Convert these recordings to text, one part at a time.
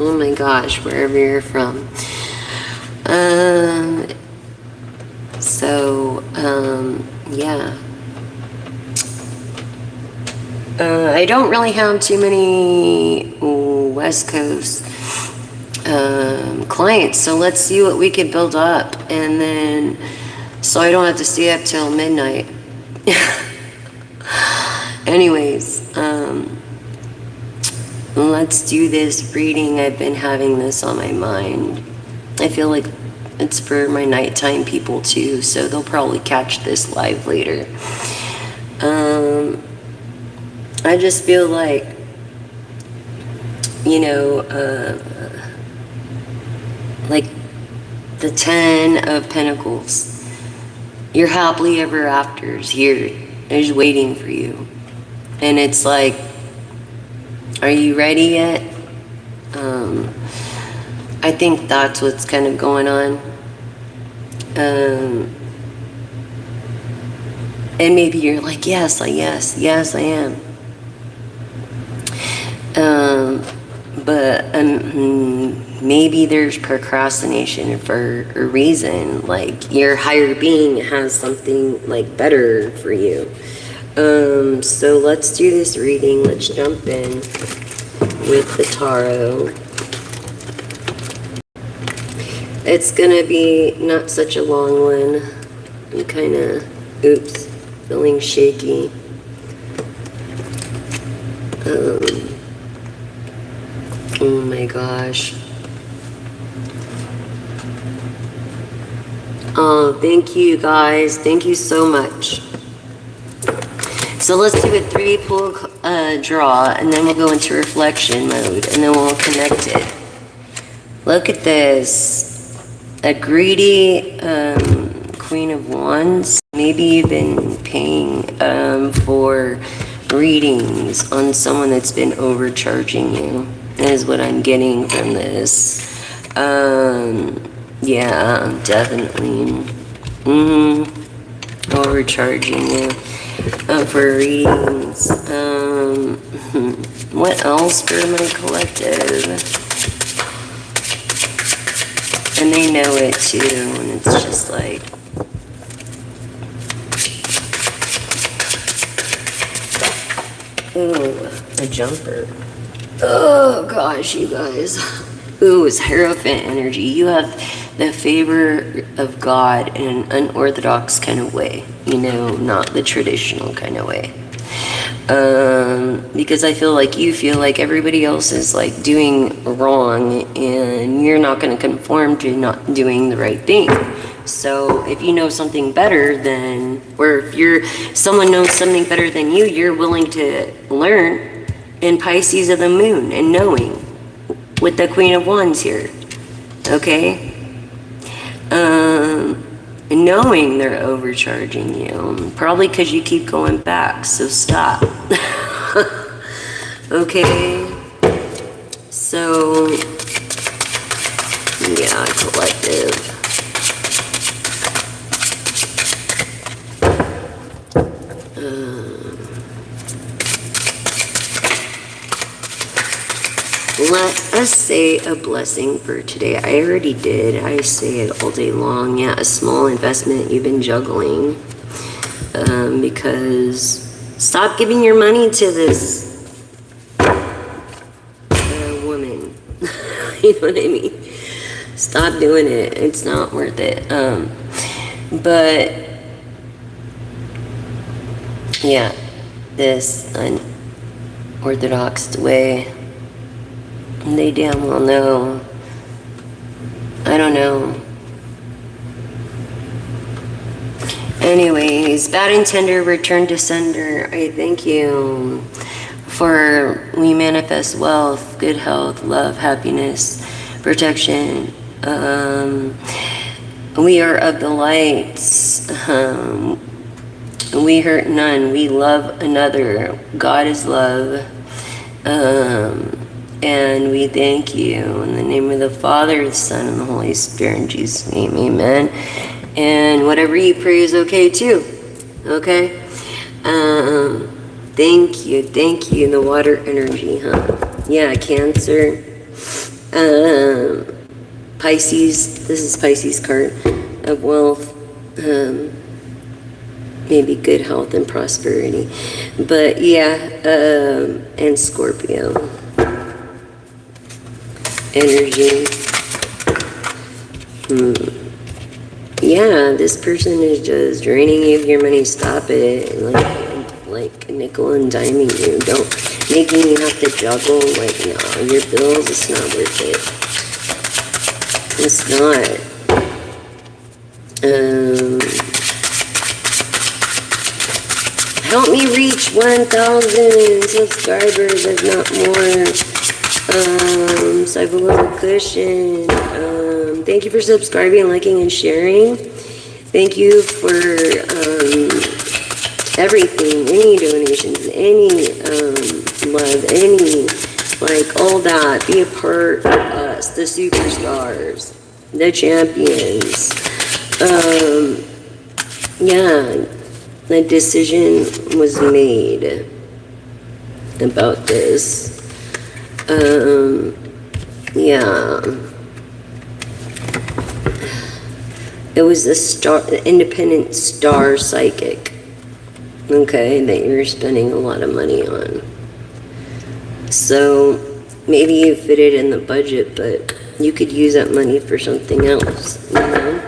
Oh my gosh, wherever you're from. Yeah. I don't really have too many West Coast clients, so let's see what we could build up, and then so I don't have to stay up till midnight. Anyways, let's do this reading. I've been having this on my mind. I feel like it's for my nighttime people too, so they'll probably catch this live later. I just feel like, like the 10 of Pentacles, your happily ever after is here, is waiting for you. And it's like, are you ready yet? I think that's what's kind of going on. And maybe you're like, yes, I am. But maybe there's procrastination for a reason. Like your higher being has something like better for you. So let's do this reading. Let's jump in with the tarot. It's gonna be not such a long one. I'm kind of, feeling shaky. Oh my gosh. Oh, thank you guys. Thank you so much. So let's do a 3-pull draw, and then we'll go into reflection mode, and then we'll connect it. Look at this. A greedy Queen of Wands. Maybe you've been paying for readings on someone that's been overcharging you. That is what I'm getting from this. Yeah, definitely. Overcharging you for readings. What else for my collective? And they know it too, and it's just like, ooh, a jumper. Oh gosh, you guys. Ooh, it's Hierophant energy. You have the favor of God in an unorthodox kind of way, not the traditional kind of way. Because I feel like you feel like everybody else is like doing wrong, and you're not going to conform to not doing the right thing. So if you know something better than, or if someone knows something better than you, you're willing to learn in Pisces of the moon and knowing with the Queen of Wands here. Okay? Knowing they're overcharging you, probably because you keep going back, so stop. Okay, so yeah, collective. Let us say a blessing for today. I already did. I say it all day long. Yeah, a small investment you've been juggling. Because stop giving your money to this woman. You know what I mean? Stop doing it. It's not worth it. But yeah, this unorthodox way. They damn well know. I don't know. Anyways, bad intender, return to sender. I thank you for we manifest wealth, good health, love, happiness, protection. We are of the lights. We hurt none. We love another. God is love. And we thank you in the name of the Father, the Son, and the Holy Spirit. In Jesus' name, amen. And whatever you pray is okay too. Okay? Thank you. The water energy, huh? Yeah, Cancer. Pisces, this is Pisces card of wealth, maybe good health and prosperity. But yeah, and Scorpio energy. Yeah, this person is just draining you of your money. Stop it. Like nickel and diming you. Don't making you have to juggle. Like, no, your bills, it's not worth it. It's not. Help me reach 1,000 subscribers, if not more. So I have a little cushion. Thank you for subscribing, liking, and sharing. Thank you for everything, any donations, any love, any, like, all that. Be a part of us, the superstars, the champions. Yeah, the decision was made about this. Yeah. It was the independent star psychic, okay, that you're spending a lot of money on. So maybe you fit it in the budget, but you could use that money for something else, you know?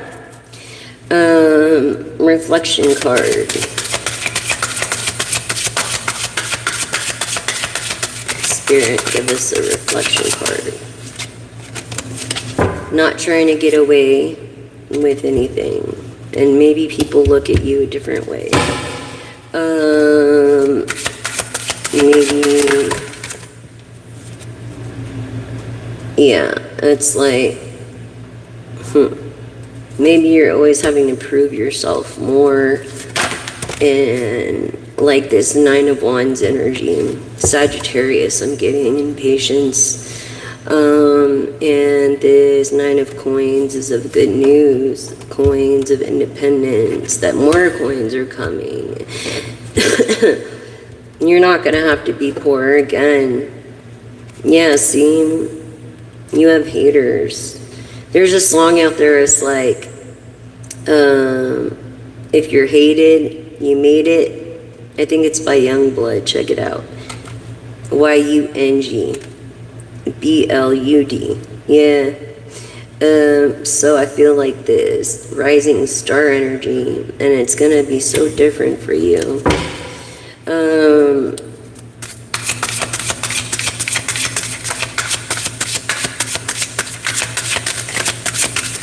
Reflection card. Spirit, give us a reflection card. Not trying to get away with anything, and maybe people look at you a different way. Maybe, yeah, it's like, maybe you're always having to prove yourself more, and like this 9 of Wands energy, Sagittarius, I'm getting impatience. And this 9 of Coins is of good news, coins of independence, that more coins are coming. You're not going to have to be poor again. Yeah, see, you have haters. There's a song out there, it's like, if you're hated, you made it. I think it's by Youngblood, check it out. Y-U-N-G. B-L-U-D. Yeah. So I feel like this rising star energy, and it's gonna be so different for you.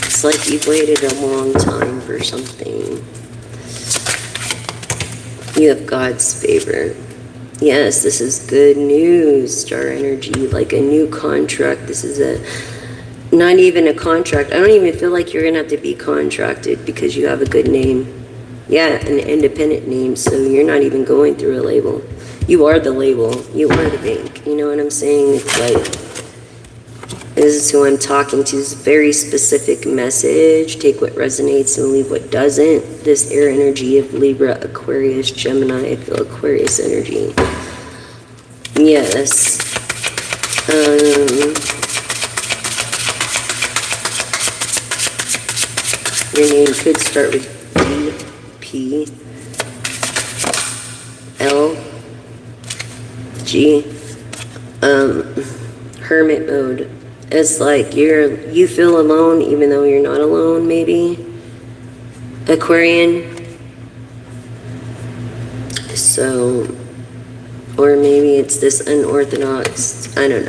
It's like you've waited a long time for something. You have God's favor. Yes, this is good news, star energy, like a new contract. This is not even a contract. I don't even feel like you're going to have to be contracted because you have a good name. Yeah, an independent name, so you're not even going through a label. You are the label. You are the bank. You know what I'm saying? It's like, this is who I'm talking to. It's a very specific message. Take what resonates and leave what doesn't. This air energy of Libra, Aquarius, Gemini, I feel Aquarius energy. Yes. Your name could start with D, P, L, G. Hermit mode. It's like you feel alone even though you're not alone, maybe. Aquarian. So, or maybe it's this unorthodox, I don't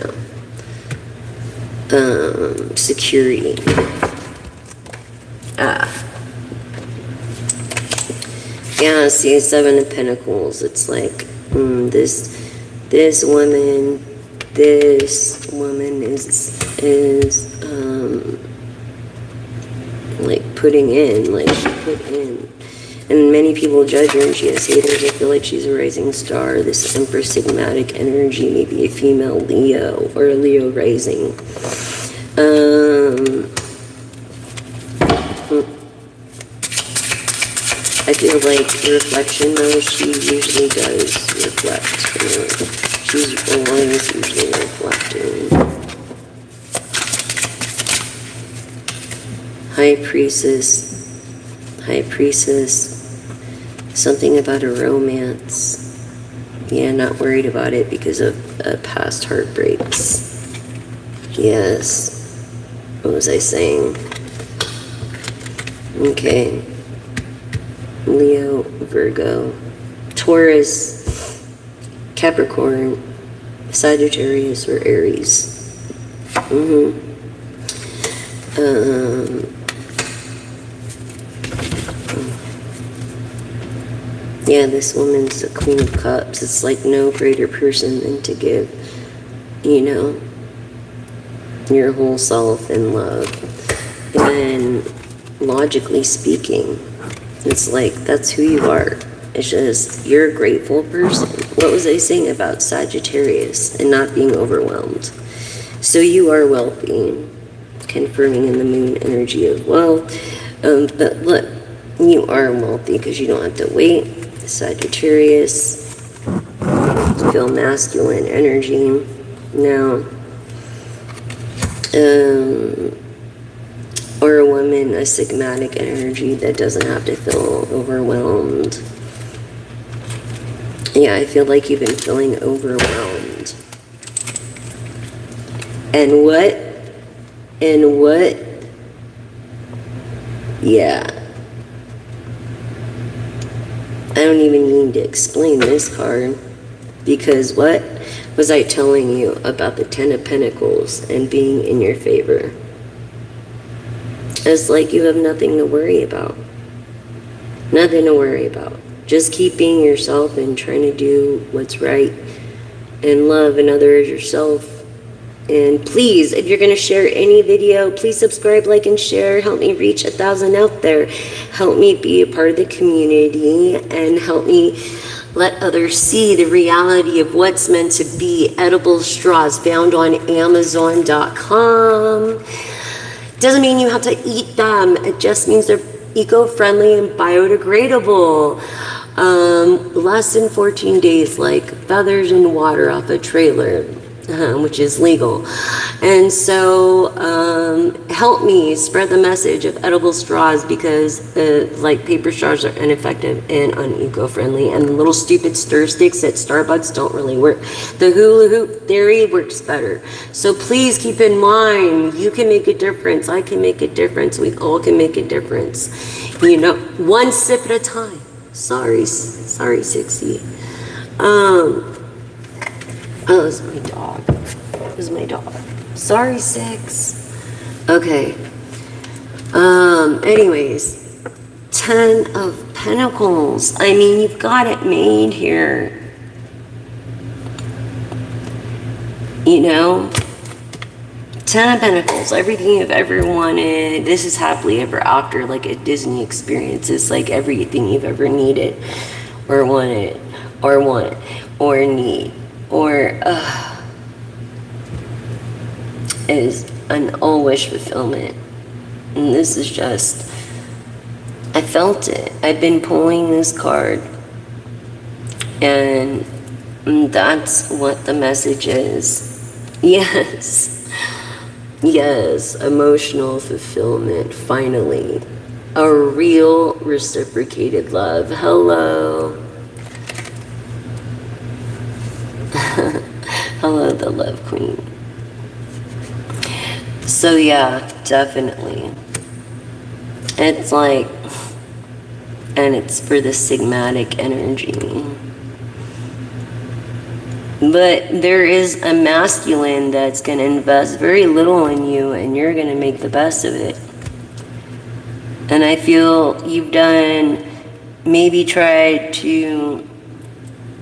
know, security. Yeah, see, 7 of Pentacles. It's like, this woman, this woman is like putting in, like she put in. And many people judge her and she has haters. I feel like she's a rising star. This Empress Sigmatic energy, maybe a female Leo or a Leo rising. I feel like reflection though, she usually does reflect. You know? She's always usually reflecting. High priestess, something about a romance. Yeah, not worried about it because of past heartbreaks. Yes. What was I saying? Okay. Leo, Virgo, Taurus, Capricorn, Sagittarius, or Aries. Yeah, this woman's the Queen of Cups. It's like no greater person than to give, you know, your whole self in love. And logically speaking, it's like that's who you are. It's just you're a grateful person. What was I saying about Sagittarius and not being overwhelmed? So you are wealthy, confirming in the moon energy of wealth. But look, you are wealthy because you don't have to wait. Sagittarius, feel masculine energy. Now, or a woman, a sigmatic energy that doesn't have to feel overwhelmed. Yeah, I feel like you've been feeling overwhelmed. And what? Yeah. I don't even need to explain this card. Because what was I telling you about the Ten of Pentacles and being in your favor? It's like you have nothing to worry about. Nothing to worry about. Just keep being yourself and trying to do what's right and love another as yourself. And please, if you're going to share any video, please subscribe, like, and share. Help me reach 1,000 out there. Help me be a part of the community and help me let others see the reality of what's meant to be edible straws found on Amazon.com. Doesn't mean you have to eat them. It just means they're eco-friendly and biodegradable. Less than 14 days, like feathers in water off a trailer, which is legal. And so help me spread the message of edible straws because like paper straws are ineffective and uneco-friendly, and the little stupid stir sticks at Starbucks don't really work. The hula hoop theory works better. So please keep in mind, you can make a difference. I can make a difference. We all can make a difference. You know, one sip at a time. Sorry, 60. Oh, it's my dog. It was my dog. Sorry, 6. Okay. Anyways, 10 of Pentacles. I mean, you've got it made here. You know? 10 of Pentacles. Everything you've ever wanted. This is happily ever after, like a Disney experience. It's like everything you've ever needed or wanted or want or need or is an all wish fulfillment. And this is just, I felt it. I've been pulling this card and that's what the message is. Yes. Yes, emotional fulfillment, finally. A real reciprocated love. Hello. Hello, the Love Queen. So yeah, definitely. It's like, and it's for the sigmatic energy. But there is a masculine that's going to invest very little in you and you're going to make the best of it. And I feel you've done, maybe tried to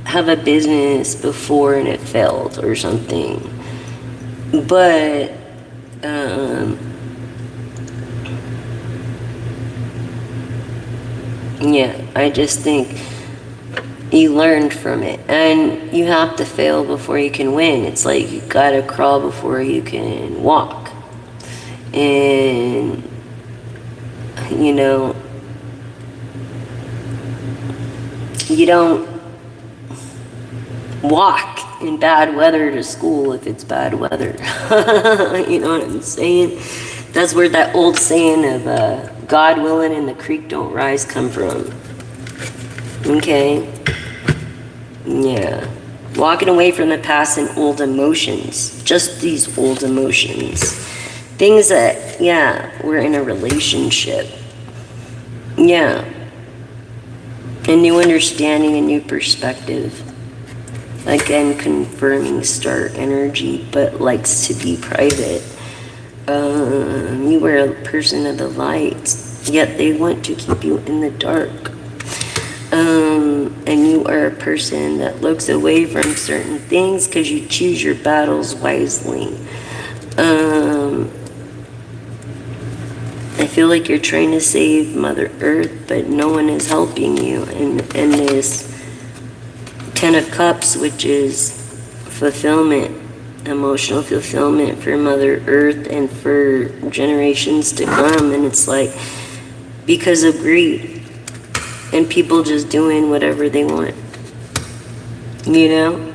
have a business before and it failed or something. But, yeah, I just think you learned from it, and you have to fail before you can win. It's like you gotta crawl before you can walk. And, you know, you don't walk in bad weather to school if it's bad weather. You know what I'm saying? That's where that old saying of God willing and the creek don't rise come from. Okay? Yeah. Walking away from the past and old emotions. Just these old emotions. Things that, yeah, we're in a relationship. Yeah. A new understanding, a new perspective. Again, confirming star energy, but likes to be private. You are a person of the light, yet they want to keep you in the dark. And you are a person that looks away from certain things because you choose your battles wisely. I feel like you're trying to save Mother Earth, but no one is helping you. And this Ten of Cups, which is fulfillment, emotional fulfillment for Mother Earth and for generations to come. And it's like, because of greed and people just doing whatever they want, you know?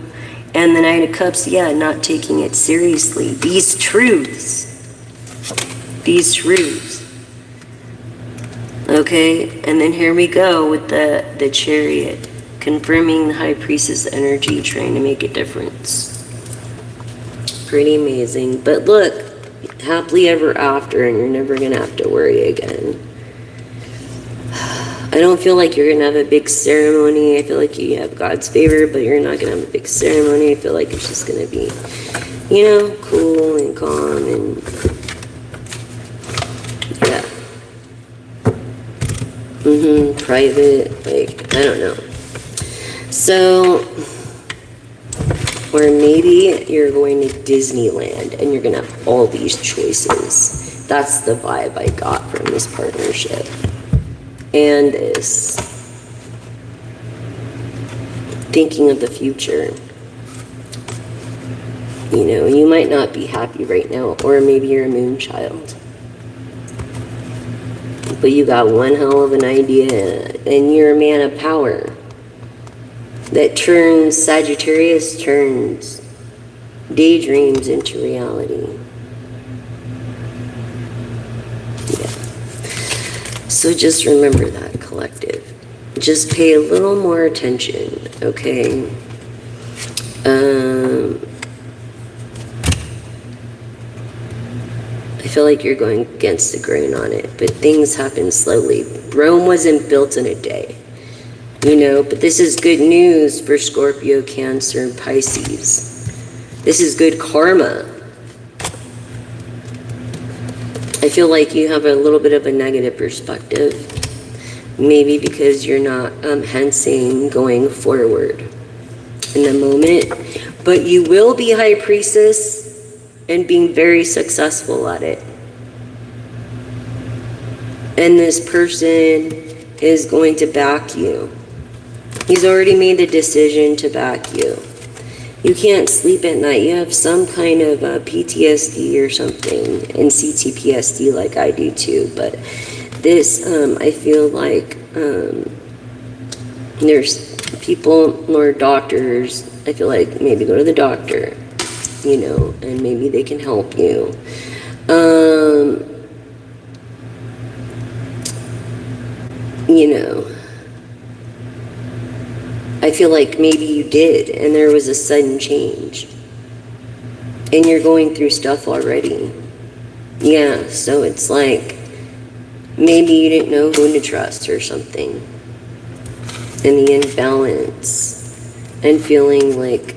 And the Knight of Cups, yeah, not taking it seriously. These truths, okay? And then here we go with the Chariot, confirming the High Priestess energy, trying to make a difference. Pretty amazing. But look, happily ever after, and you're never gonna have to worry again. I don't feel like you're gonna have a big ceremony. I feel like you have God's favor, but you're not gonna have a big ceremony. I feel like it's just gonna be, you know, cool and calm and yeah. Private, like, I don't know. So, or maybe you're going to Disneyland and you're gonna have all these choices. That's the vibe I got from this partnership. And this thinking of the future. You know, you might not be happy right now, or maybe you're a moon child. But you got one hell of an idea, and you're a man of power. That turns, Sagittarius turns daydreams into reality. So just remember that, collective. Just pay a little more attention, okay? I feel like you're going against the grain on it, but things happen slowly. Rome wasn't built in a day, you know, but this is good news for Scorpio, Cancer, and Pisces. This is good karma. I feel like you have a little bit of a negative perspective, maybe because you're not hensing going forward in the moment, but you will be High Priestess and being very successful at it. And this person is going to back you. He's already made the decision to back you. You can't sleep at night. You have some kind of PTSD or something, and CTPSD like I do too. But this, I feel like there's people or doctors, I feel like maybe go to the doctor, you know, and maybe they can help you. You know, I feel like maybe you did, and there was a sudden change. And you're going through stuff already. Yeah, so it's like, maybe you didn't know who to trust or something. And the imbalance. And feeling like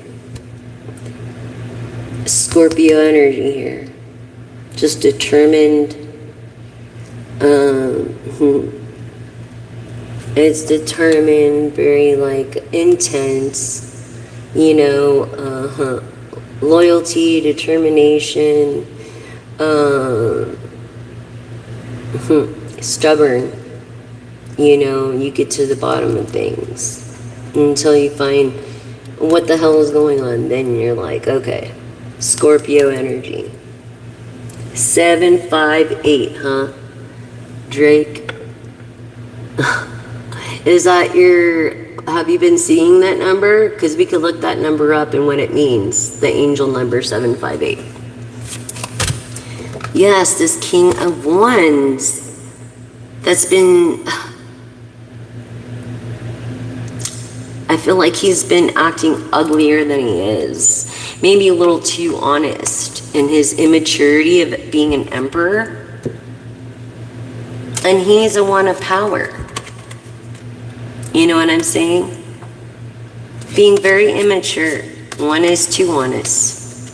Scorpio energy here. Just determined. It's determined, very like intense, you know, loyalty, determination, stubborn, you know, you get to the bottom of things until you find what the hell is going on. Then you're like, okay, Scorpio energy. 758, huh? Drake. Is that have you been seeing that number? Because we could look that number up and what it means. The angel number 758. Yes, this King of Wands. That's been... I feel like he's been acting uglier than he is. Maybe a little too honest in his immaturity of being an emperor. And he's a one of power. You know what I'm saying? Being very immature. One is too honest.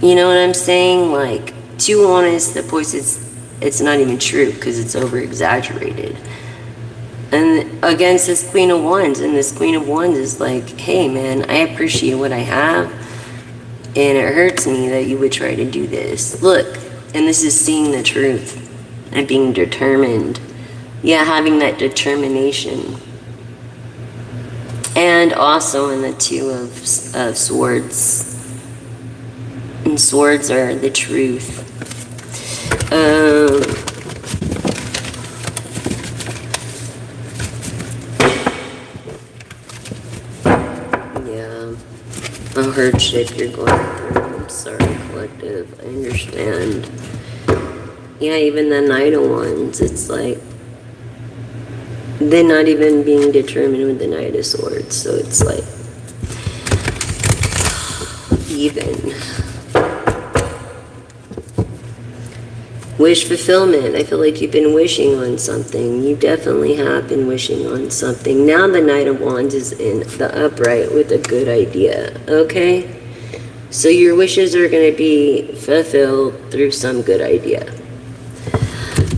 You know what I'm saying? Like, too honest, of course it's not even true because it's over exaggerated. And against this Queen of Wands, and this Queen of Wands is like, hey man, I appreciate what I have, and it hurts me that you would try to do this. Look, and this is seeing the truth and being determined. Yeah, having that determination. And also in the Two of Swords. And swords are the truth. A hardship you're going through. I'm sorry, collective. I understand. Yeah, even the Knight of Wands, it's like they're not even being determined with the Knight of Swords, so it's like even. Wish fulfillment. I feel like you've been wishing on something. You definitely have been wishing on something. Now the Knight of Wands is in the upright with a good idea. Okay? So your wishes are going to be fulfilled through some good idea.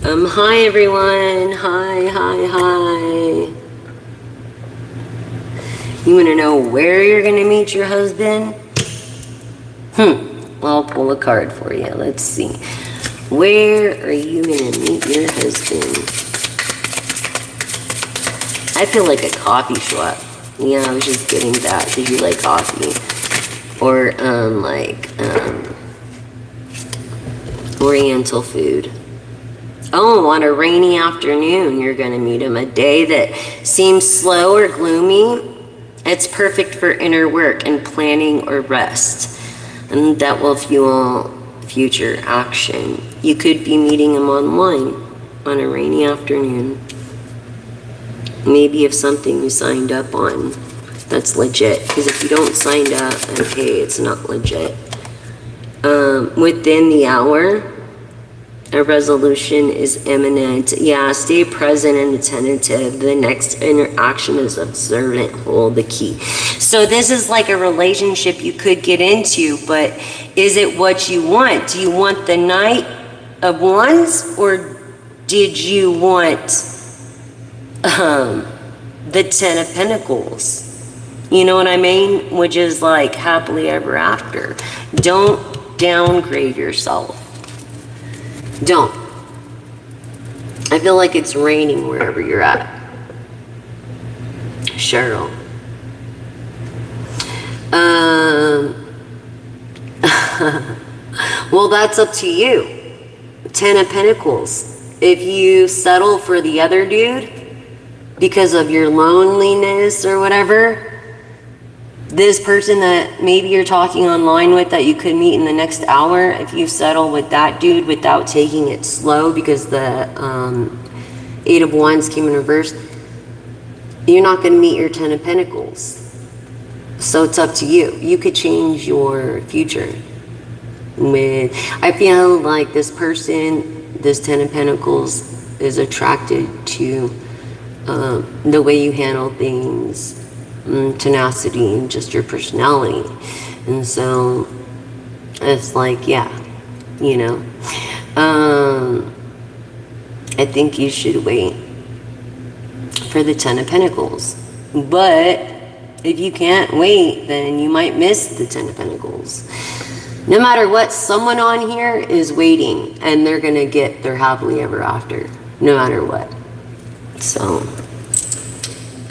Hi everyone. Hi. You want to know where you're going to meet your husband? I'll pull a card for you. Let's see. Where are you going to meet your husband? I feel like a coffee shop. Yeah, I was just getting that. Did you like coffee? Or, Oriental food. Oh, on a rainy afternoon, you're going to meet him. A day that seems slow or gloomy. It's perfect for inner work and planning or rest. And that will fuel future action. You could be meeting him online on a rainy afternoon. Maybe if something you signed up on that's legit. Because if you don't sign up, okay, it's not legit. Within the hour, a resolution is imminent. Yeah, stay present and attentive. The next interaction is observant. Hold the key. So this is like a relationship you could get into, but is it what you want? Do you want the Knight of Wands, or did you want the Ten of Pentacles? You know what I mean? Which is like happily ever after. Don't downgrade yourself. Don't. I feel like it's raining wherever you're at. Cheryl. Well, that's up to you. Ten of Pentacles. If you settle for the other dude because of your loneliness or whatever, this person that maybe you're talking online with that you could meet in the next hour, if you settle with that dude without taking it slow because the Eight of Wands came in reverse, you're not going to meet your Ten of Pentacles. So it's up to you. You could change your future. I feel like this person, this Ten of Pentacles, is attracted to the way you handle things, tenacity, and just your personality. And so it's like, yeah, you know, I think you should wait for the Ten of Pentacles. But if you can't wait, then you might miss the Ten of Pentacles. No matter what, someone on here is waiting, and they're gonna get their happily ever after, no matter what. So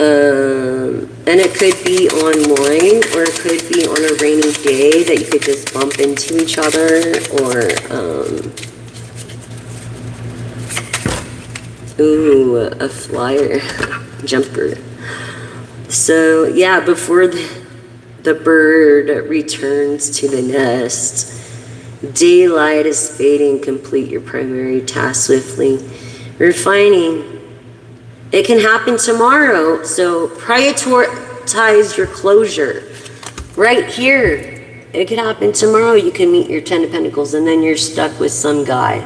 and it could be online, or it could be on a rainy day that you could just bump into each other, or ooh, a flyer jumper. So yeah, before the bird returns to the nest, Daylight is fading. Complete your primary task swiftly. Refining. It can happen tomorrow, so prioritize your closure. Right here. It could happen tomorrow. You can meet your 10 of Pentacles and then you're stuck with some guy,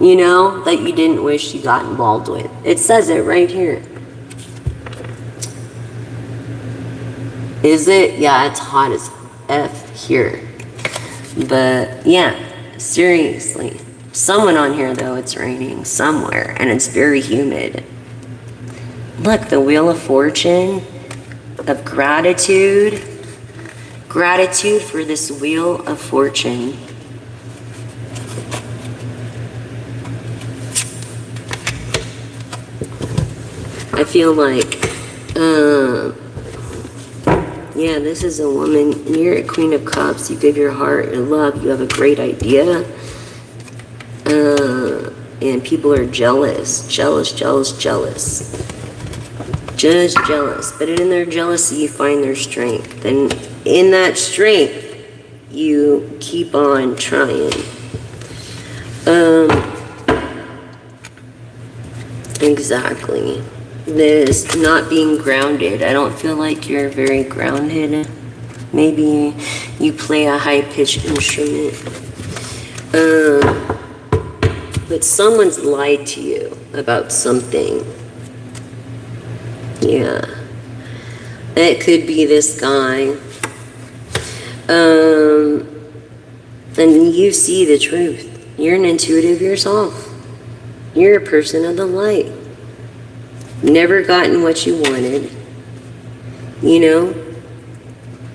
you know, that you didn't wish you got involved with. It says it right here. Is it? Yeah, it's hot as F here. But yeah, seriously. Someone on here though, it's raining somewhere and it's very humid. Look, the Wheel of Fortune, of gratitude. Gratitude for this Wheel of Fortune. I feel like, yeah, this is a woman. You're a Queen of Cups. You give your heart and love. You have a great idea. And people are jealous. Just jealous. But in their jealousy, you find their strength. And in that strength, you keep on trying. Exactly. This not being grounded. I don't feel like you're very grounded. Maybe you play a high-pitched instrument. But someone's lied to you about something. Yeah. It could be this guy. And you see the truth. You're an intuitive yourself. You're a person of the light. Never gotten what you wanted. You know?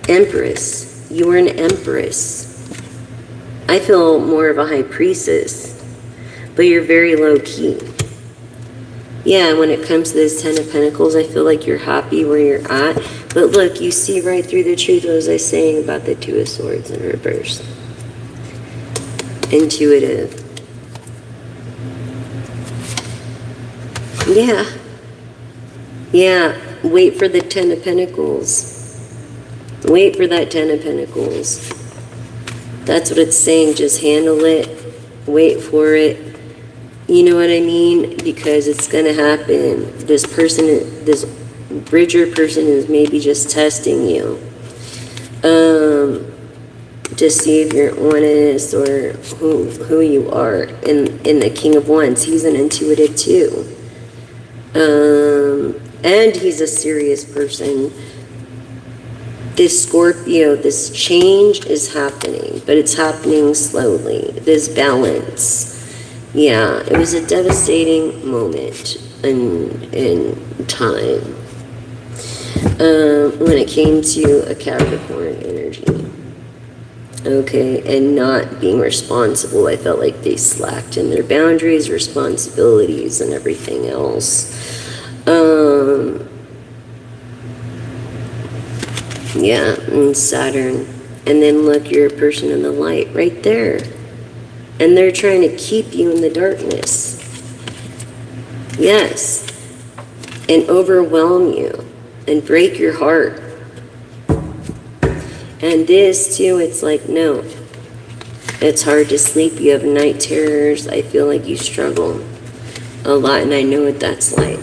Empress. You were an empress. I feel more of a high priestess. But you're very low key. Yeah, when it comes to this 10 of Pentacles, I feel like you're happy where you're at. But look, you see right through the truth, what was I saying about the 2 of Swords in reverse? Intuitive. Yeah. Yeah, wait for the 10 of Pentacles. Wait for that 10 of Pentacles. That's what it's saying. Just handle it. Wait for it. You know what I mean? Because it's going to happen. This person, this Bridger person is maybe just testing you. To see if you're honest or who you are. And the King of Wands, he's an intuitive too. And he's a serious person. This Scorpio, this change is happening, but it's happening slowly. This balance. Yeah, it was a devastating moment in time when it came to a Capricorn energy. Okay, and not being responsible. I felt like they slacked in their boundaries, responsibilities, and everything else. Yeah, and Saturn. And then look, you're a person in the light right there. And they're trying to keep you in the darkness. Yes. And overwhelm you. And break your heart. And this too, it's like, no. It's hard to sleep. You have night terrors. I feel like you struggle a lot. And I know what that's like.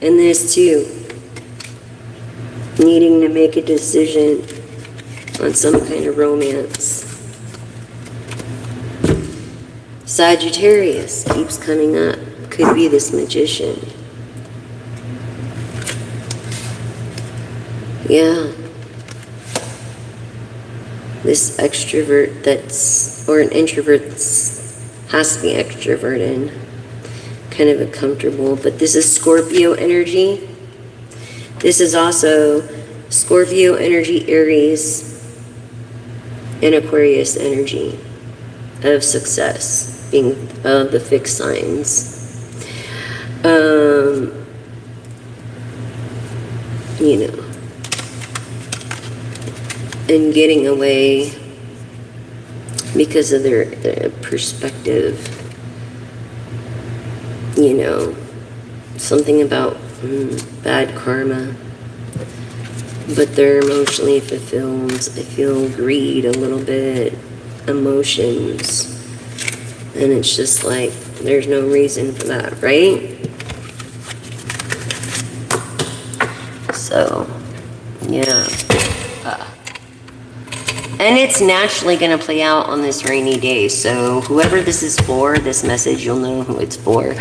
And this too. Needing to make a decision on some kind of romance. Sagittarius keeps coming up. Could be this magician. Yeah. This extrovert that's, or an introvert has to be extroverted. Kind of a comfortable, but this is Scorpio energy. This is also Scorpio energy, Aries, and Aquarius energy of success, being of the fixed signs. You know, and getting away because of their perspective. You know, something about bad karma, but they're emotionally fulfilled. I feel greed a little bit. emotions. And it's just like, there's no reason for that, right? So, yeah. And it's naturally going to play out on this rainy day. So whoever this is for, this message, you'll know who it's for.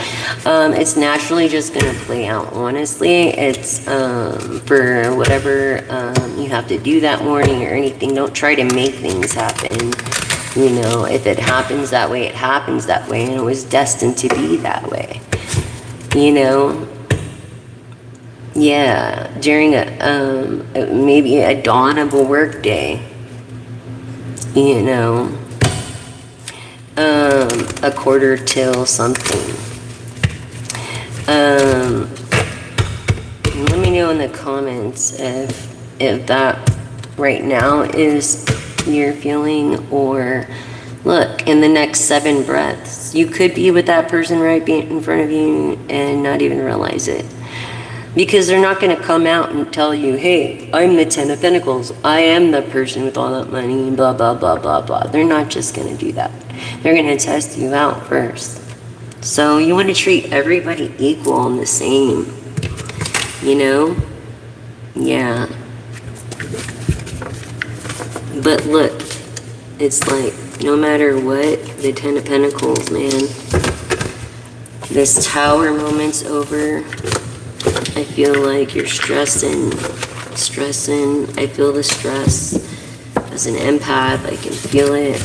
It's naturally just going to play out. Honestly, it's for whatever you have to do that morning or anything. Don't try to make things happen. You know, if it happens that way, it happens that way. And it was destined to be that way. You know? Yeah. During maybe a dawn of a work day. You know, a quarter till something. Let me know in the comments if that right now is your feeling, or look, in the next 7 breaths, you could be with that person right in front of you and not even realize it. Because they're not going to come out and tell you, hey, I'm the 10 of Pentacles. I am the person with all that money, blah, blah, blah, blah, blah. They're not just going to do that. They're going to test you out first. So you want to treat everybody equal and the same. You know? Yeah. But look, it's like, no matter what, the 10 of Pentacles, man. This Tower moment's over. I feel like you're stressing. I feel the stress. As an empath, I can feel it.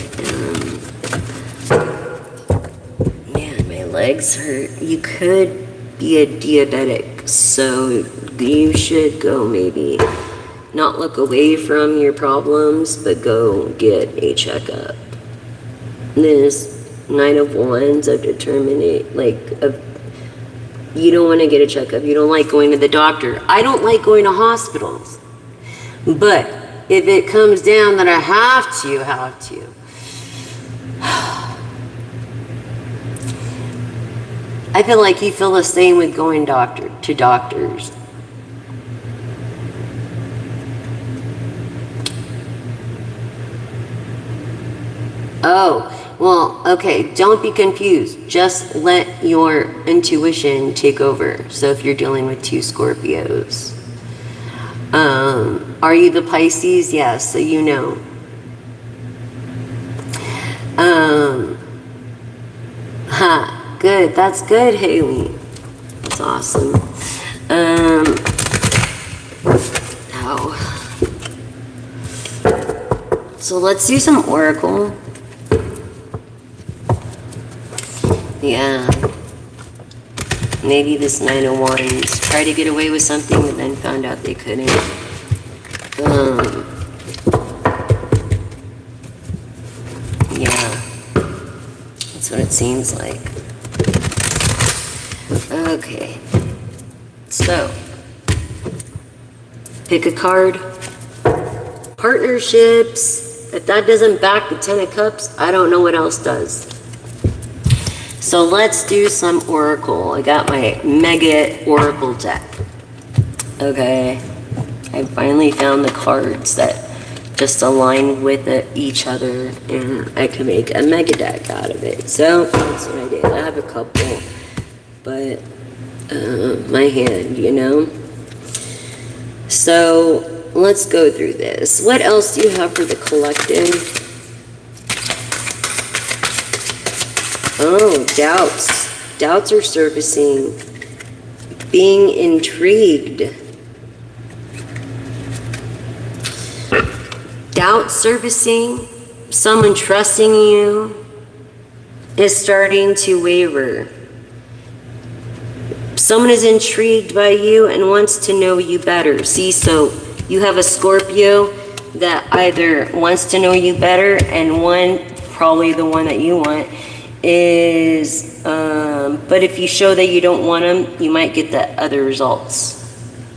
Man, my legs hurt. You could be a diabetic, so you should go maybe. Not look away from your problems, but go get a checkup. This Knight of Wands, I've determined it, you don't want to get a checkup. You don't like going to the doctor. I don't like going to hospitals. But if it comes down that I have to. I feel like you feel the same with going to doctors. Oh. Well, okay, don't be confused. Just let your intuition take over. So if you're dealing with 2 Scorpios. Are you the Pisces? Yes, so you know. Good. That's good, Haley. That's awesome. So let's do some Oracle. Yeah. Maybe this 9 of Wands tried to get away with something and then found out they couldn't. Yeah. That's what it seems like. Okay. So, pick a card. Partnerships. If that doesn't back the 10 of Cups, I don't know what else does. So let's do some Oracle. I got my Mega Oracle deck. Okay. I finally found the cards that just align with each other, and I can make a Mega deck out of it. So that's what I did. I have a couple, but my hand, you know. So let's go through this. What else do you have for the collective? Oh, doubts. Doubts are surfacing. Being intrigued. Doubt surfacing. Someone trusting you is starting to waver. Someone is intrigued by you and wants to know you better. See, so you have a Scorpio that either wants to know you better, and one, probably the one that you want, is, but if you show that you don't want them, you might get the other results.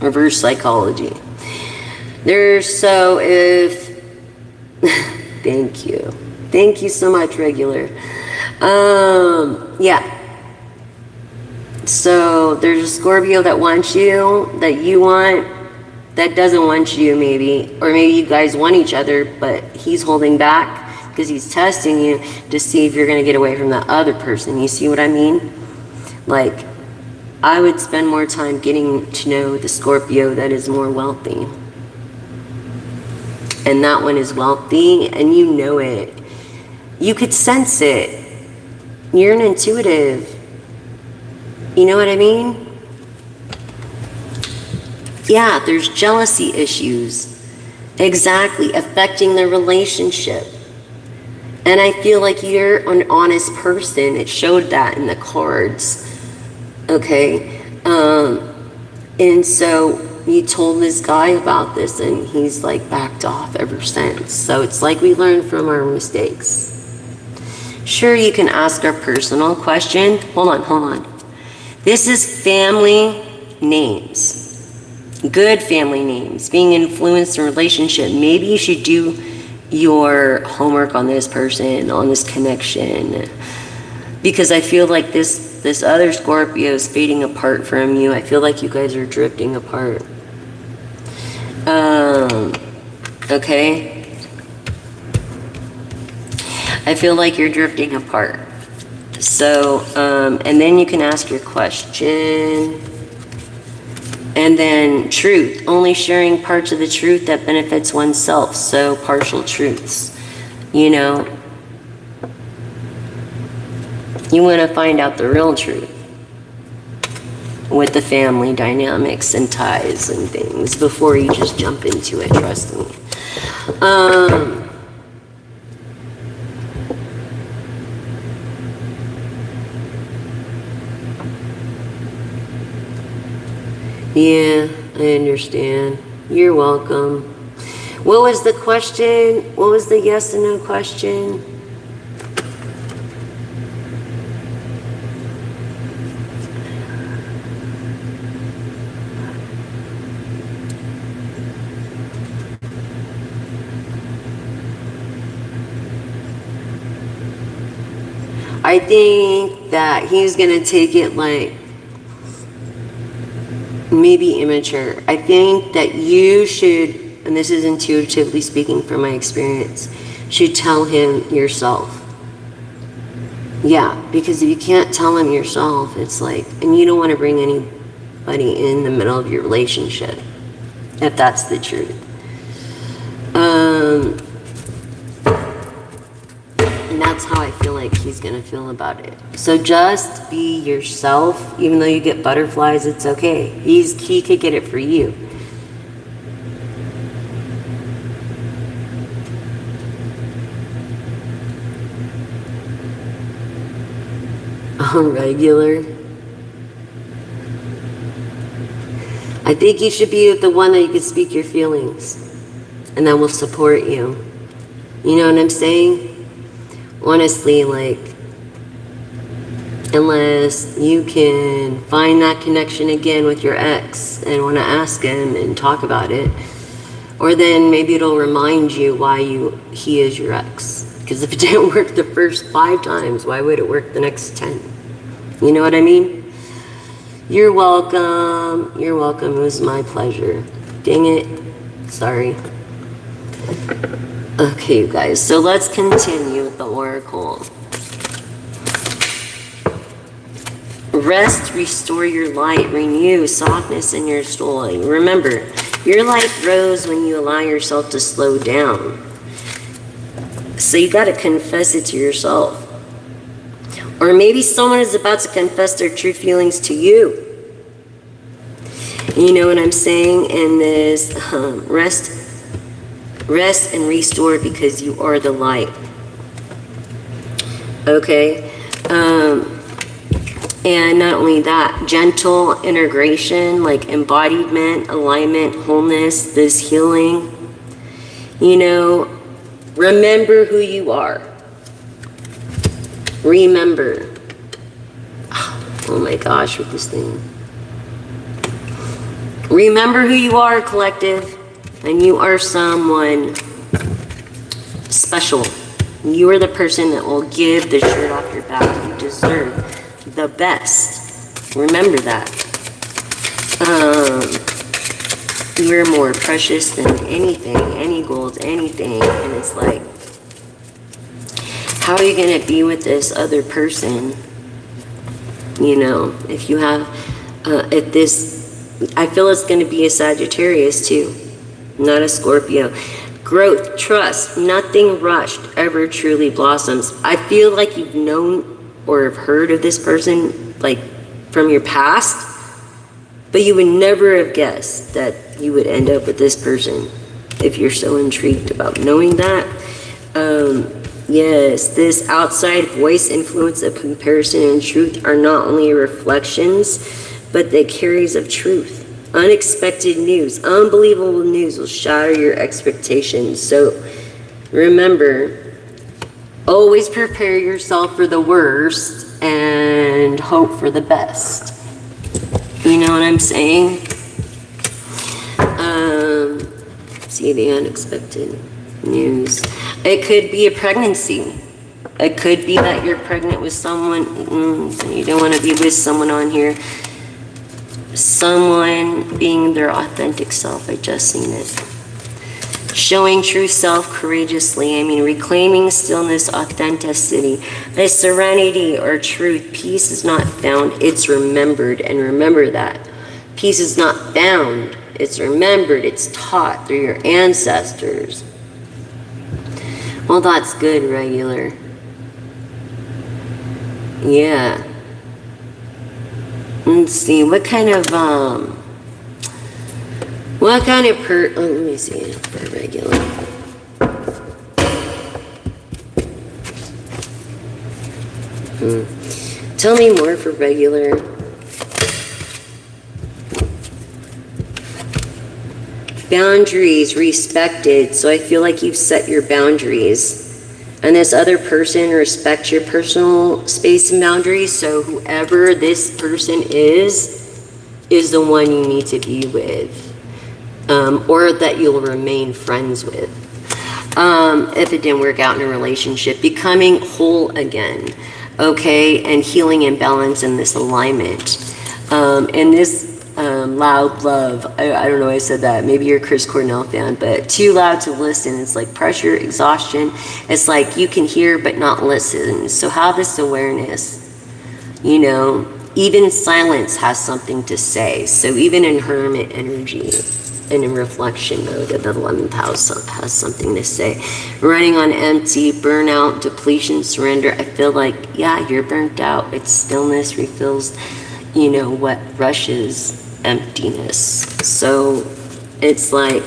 Reverse psychology. So if, thank you so much, regular. Yeah. So there's a Scorpio that wants you, that you want, that doesn't want you maybe, or maybe you guys want each other, but he's holding back. because he's testing you to see if you're going to get away from that other person. You see what I mean? Like, I would spend more time getting to know the Scorpio that is more wealthy. And that one is wealthy, and you know it. You could sense it. You're an intuitive. You know what I mean? Yeah, there's jealousy issues. Exactly, affecting the relationship. And I feel like you're an honest person. It showed that in the cards. Okay? And so you told this guy about this, and he's like backed off ever since. So it's like we learn from our mistakes. Sure, you can ask a personal question. Hold on. This is family names. Good family names. Being influenced in relationship. Maybe you should do your homework on this person, on this connection. Because I feel like this other Scorpio is fading apart from you. I feel like you guys are drifting apart. Okay? I feel like you're drifting apart. So, and then you can ask your question. And then truth. Only sharing parts of the truth that benefits oneself. So, partial truths. You know? You want to find out the real truth. With the family dynamics and ties and things. Before you just jump into it. Trust me. Yeah, I understand. You're welcome. What was the question? What was the yes and no question? I think that he's going to take it like maybe immature. I think that you should, and this is intuitively speaking from my experience, should tell him yourself. Yeah, because if you can't tell him yourself, it's like, and you don't want to bring anybody in the middle of your relationship, if that's the truth. And that's how I feel like he's going to feel about it. So just be yourself. Even though you get butterflies, it's okay. He could get it for you. Regular. I think you should be with the one that you can speak your feelings. And that will support you. You know what I'm saying? Honestly, like, unless you can find that connection again with your ex and want to ask him and talk about it, or then maybe it'll remind you why he is your ex. Because if it didn't work the first 5 times, why would it work the next 10? You know what I mean? You're welcome. You're welcome. It was my pleasure. Dang it. Sorry. Okay, you guys, so let's continue with the oracle. Rest, restore your light, renew softness in your soul. Remember, your light grows when you allow yourself to slow down. So you got to confess it to yourself. Or maybe someone is about to confess their true feelings to you. You know what I'm saying? And this rest and restore because you are the light. Okay? And not only that, gentle integration, like embodiment, alignment, wholeness, this healing. You know, remember who you are. Remember. Oh my gosh, with this thing. Remember who you are, collective. And you are someone special. You are the person that will give the shirt off your back. You deserve the best. Remember that. You're more precious than anything, any gold, anything. And it's like, how are you going to be with this other person? You know, if you have, if this, I feel it's going to be a Sagittarius too, not a Scorpio. Growth, trust, nothing rushed ever truly blossoms. I feel like you've known or have heard of this person, like from your past, but you would never have guessed that you would end up with this person if you're so intrigued about knowing that. Yes, this outside voice, influence of comparison and truth are not only reflections, but the carries of truth. Unexpected news, unbelievable news will shatter your expectations. So remember, always prepare yourself for the worst and hope for the best. You know what I'm saying? See the unexpected news. It could be a pregnancy. It could be that you're pregnant with someone. You don't want to be with someone on here. Someone being their authentic self. I just seen it. Showing true self courageously. I mean, reclaiming stillness, authenticity. A serenity or truth. Peace is not found. It's remembered. And remember that. Peace is not found. It's remembered. It's taught through your ancestors. Well, that's good, regular. Yeah. Let's see, what kind of oh, let me see, for regular. Tell me more for regular. Boundaries respected. So I feel like you've set your boundaries. And this other person respects your personal space and boundaries. So whoever this person is the one you need to be with. Or that you'll remain friends with. If it didn't work out in a relationship. Becoming whole again. Okay? And healing imbalance in this alignment. And this loud love. I don't know why I said that. Maybe you're a Chris Cornell fan, but too loud to listen. It's like pressure, exhaustion. It's like you can hear but not listen. So have this awareness. You know, even silence has something to say. So even in hermit energy and in reflection mode, the 11th house has something to say. Running on empty, burnout, depletion, surrender. I feel like, yeah, you're burnt out. It's stillness, refills, you know, what rushes emptiness. So it's like,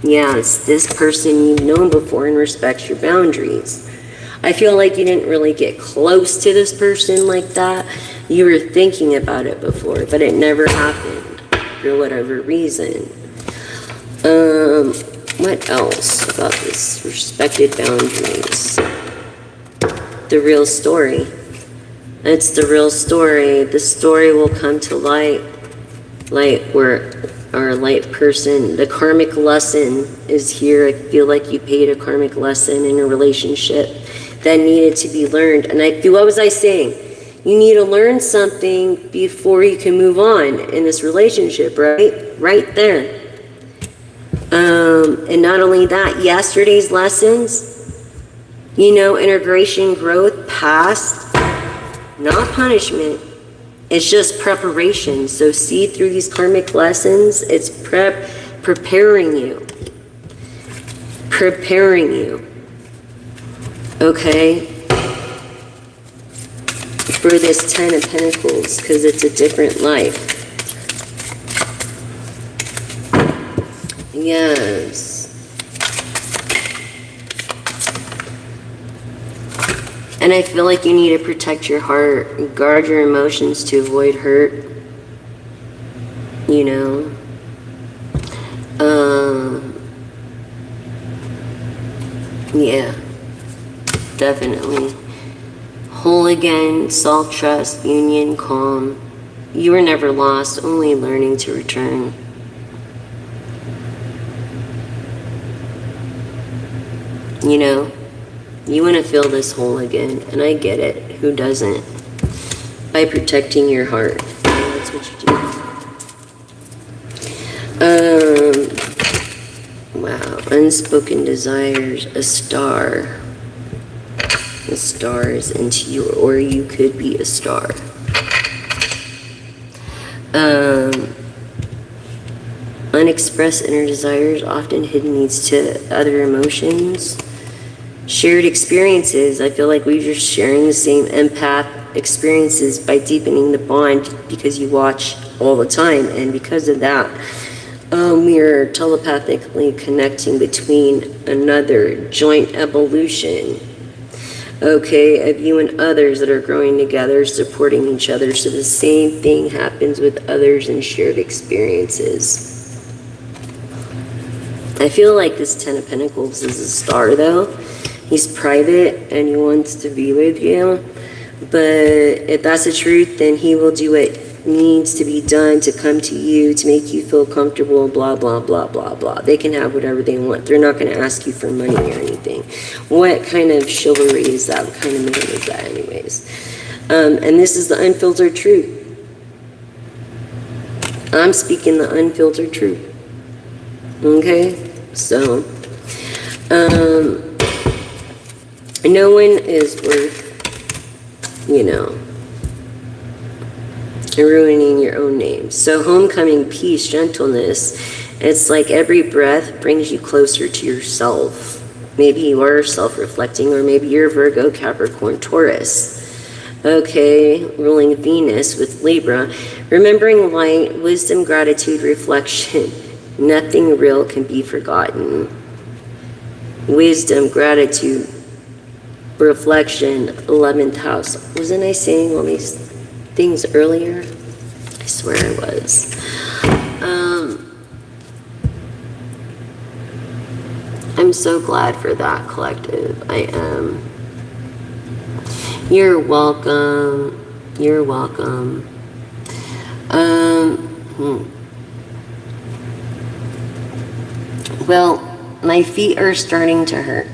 yeah, it's this person you've known before and respects your boundaries. I feel like you didn't really get close to this person like that. You were thinking about it before, but it never happened for whatever reason. What else about this respected boundaries? The real story. It's the real story. The story will come to light where our light person, the karmic lesson is here. I feel like you paid a karmic lesson in a relationship that needed to be learned. And I feel, what was I saying? You need to learn something before you can move on in this relationship, right? Right there. And not only that, yesterday's lessons, you know, integration, growth, past, not punishment. It's just preparation. So see through these karmic lessons, it's preparing you. Preparing you. Okay? For this 10 of Pentacles, because it's a different life. Yes. And I feel like you need to protect your heart, guard your emotions to avoid hurt. You know? Yeah. Definitely. Whole again, self-trust, union, calm. You were never lost, only learning to return. You know? You want to feel this whole again, and I get it. Who doesn't? By protecting your heart. That's what you do. Wow. Unspoken desires. A star. the stars into you, or you could be a star. Unexpressed inner desires, often hidden needs to other emotions. Shared experiences. I feel like we're just sharing the same empath experiences by deepening the bond because you watch all the time, and because of that, we are telepathically connecting between another joint evolution. Okay, of you and others that are growing together, supporting each other. So the same thing happens with others and shared experiences. I feel like this Ten of Pentacles is a star, though. He's private and he wants to be with you. But if that's the truth, then he will do what needs to be done to come to you, to make you feel comfortable, blah, blah, blah, blah, blah. They can have whatever they want. They're not going to ask you for money or anything. What kind of chivalry is that? What kind of man is that anyways? And this is the unfiltered truth. I'm speaking the unfiltered truth. Okay? So, no one is worth, ruining your own name. So homecoming, peace, gentleness. It's like every breath brings you closer to yourself. Maybe you are self-reflecting, or maybe you're Virgo, Capricorn, Taurus. Okay, ruling Venus with Libra. Remembering light, wisdom, gratitude, reflection. Nothing real can be forgotten. Wisdom, gratitude, reflection, 11th house. Wasn't I saying all these things earlier? I swear I was. I'm so glad for that, collective. I am. You're welcome. You're welcome. Well, my feet are starting to hurt.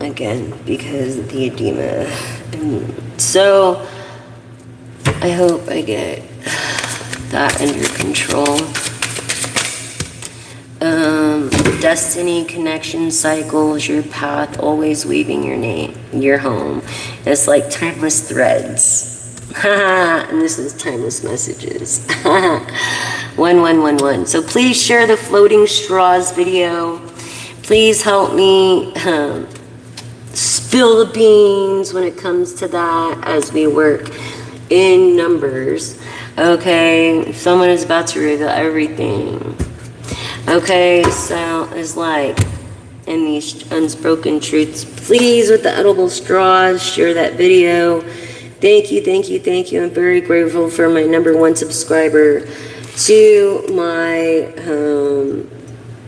Again, because of the edema. So, I hope I get that under control. Destiny, connection, cycles, your path, always weaving your name, your home. It's like timeless threads. And this is timeless messages. 1111. So please share the floating straws video. Please help me spill the beans when it comes to that as we work in numbers. Okay, someone is about to reveal everything. Okay, so it's like in these unspoken truths. Please, with the edible straws, share that video. Thank you, thank you, thank you. I'm very grateful for my #1 subscriber, to my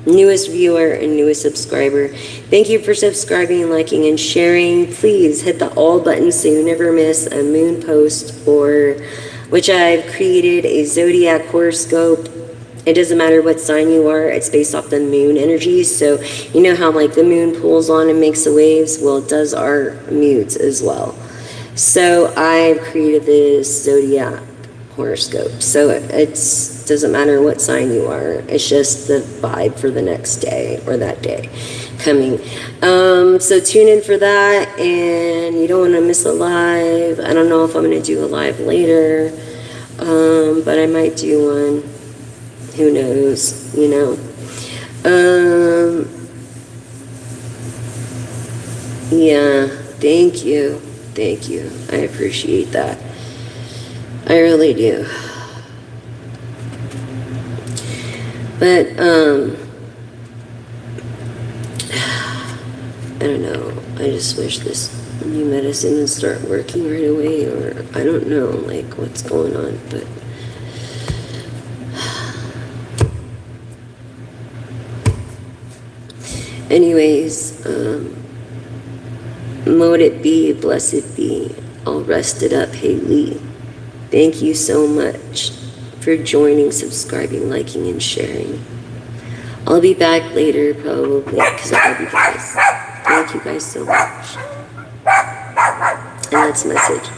newest viewer and newest subscriber. Thank you for subscribing, liking, and sharing. Please hit the all button so you never miss a moon post, or which I've created a zodiac horoscope. It doesn't matter what sign you are, it's based off the moon energy. So you know how like the moon pulls on and makes the waves? Well, it does our moods as well. So I've created this zodiac horoscope. So it doesn't matter what sign you are. It's just the vibe for the next day or that day coming. So tune in for that, and you don't want to miss a live. I don't know if I'm going to do a live later, but I might do one. Who knows, yeah, thank you. Thank you. I appreciate that. I really do. But, I don't know. I just wish this new medicine would start working right away, or I don't know, like, what's going on, but anyways, mote it be, blessed be, all rested up, Haley. Thank you so much for joining, subscribing, liking, and sharing. I'll be back later, probably, because I love you guys. Thank you guys so much. And that's a message.